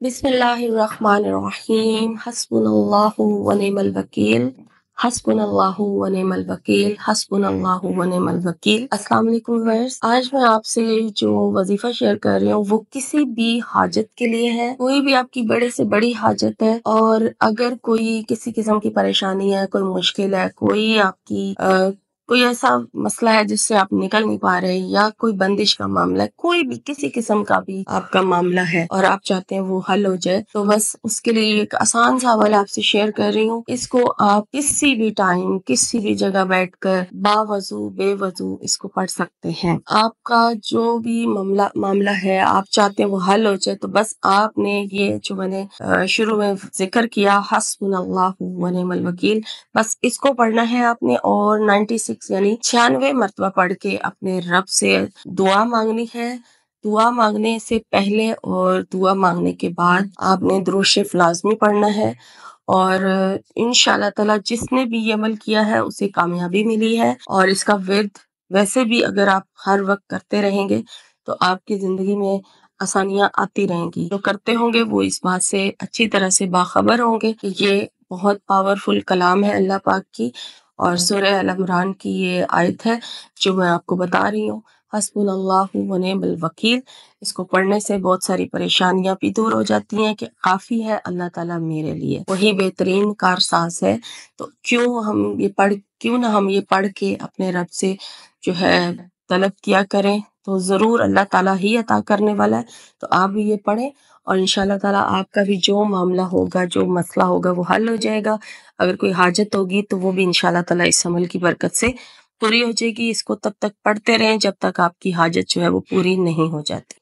बिस्मिल्लाहिर्रहमानिर्रहीम हस्बुनल्लाहु व निअमल वकील हस्बुनल्लाहु व निअमल वकील हस्बुनल्लाहु व निअमल वकील। अस्सलाम वालेकुम व्यूअर्स, आज मैं आपसे जो वजीफा शेयर कर रही हूँ वो किसी भी हाजत के लिए है। कोई भी आपकी बड़े से बड़ी हाजत है और अगर कोई किसी किस्म की परेशानी है, कोई मुश्किल है, कोई आपकी कोई ऐसा मसला है जिससे आप निकल नहीं पा रहे, या कोई बंदिश का मामला है, कोई भी किसी किस्म का भी आपका मामला है और आप चाहते हैं वो हल हो जाए, तो बस उसके लिए एक आसान सा हवाला आपसे शेयर कर रही हूँ। इसको आप किसी भी टाइम किसी भी जगह बैठकर बावजू बेवजू इसको पढ़ सकते हैं। आपका जो भी मामला है, आप चाहते हैं वो हल हो जाए, तो बस आपने ये जो मैंने शुरू में जिक्र किया हस्बुनल्लाहु व निअमल वकील, बस इसको पढ़ना है आपने और 96 यानी 96 मरतबा पढ़ के अपने रब से दुआ मांगनी है। दुआ मांगने से पहले और दुआ मांगने के बाद आपने दुरूद शरीफ लाजमी पढ़ना है और इंशाअल्लाह ताला जिसने भी ये अमल किया है उसे कामयाबी मिली है। और इसका विर्द वैसे भी अगर आप हर वक्त करते रहेंगे तो आपकी जिंदगी में आसानियां आती रहेंगी। जो करते होंगे वो इस बात से अच्छी तरह से बाखबर होंगे कि ये बहुत पावरफुल कलाम है अल्लाह पाक की, और सूरह अल इमरान की ये आयत है जो मैं आपको बता रही हूँ, हस्बुनल्लाहु व निअमल वकील। इसको पढ़ने से बहुत सारी परेशानियां भी दूर हो जाती हैं कि काफ़ी है अल्लाह ताला मेरे लिए, वही बेहतरीन कारसाज है। तो क्यों ना हम ये पढ़ के अपने रब से जो है तलब किया करें, तो ज़रूर अल्लाह ताला ही अता करने वाला है। तो आप भी ये पढ़ें और इंशाअल्लाह ताला आपका भी जो मामला होगा, जो मसला होगा वो हल हो जाएगा। अगर कोई हाजत होगी तो वो भी इंशाअल्लाह ताला इस अमल की बरकत से पूरी हो जाएगी। इसको तब तक पढ़ते रहें जब तक आपकी हाजत जो है वो पूरी नहीं हो जाती।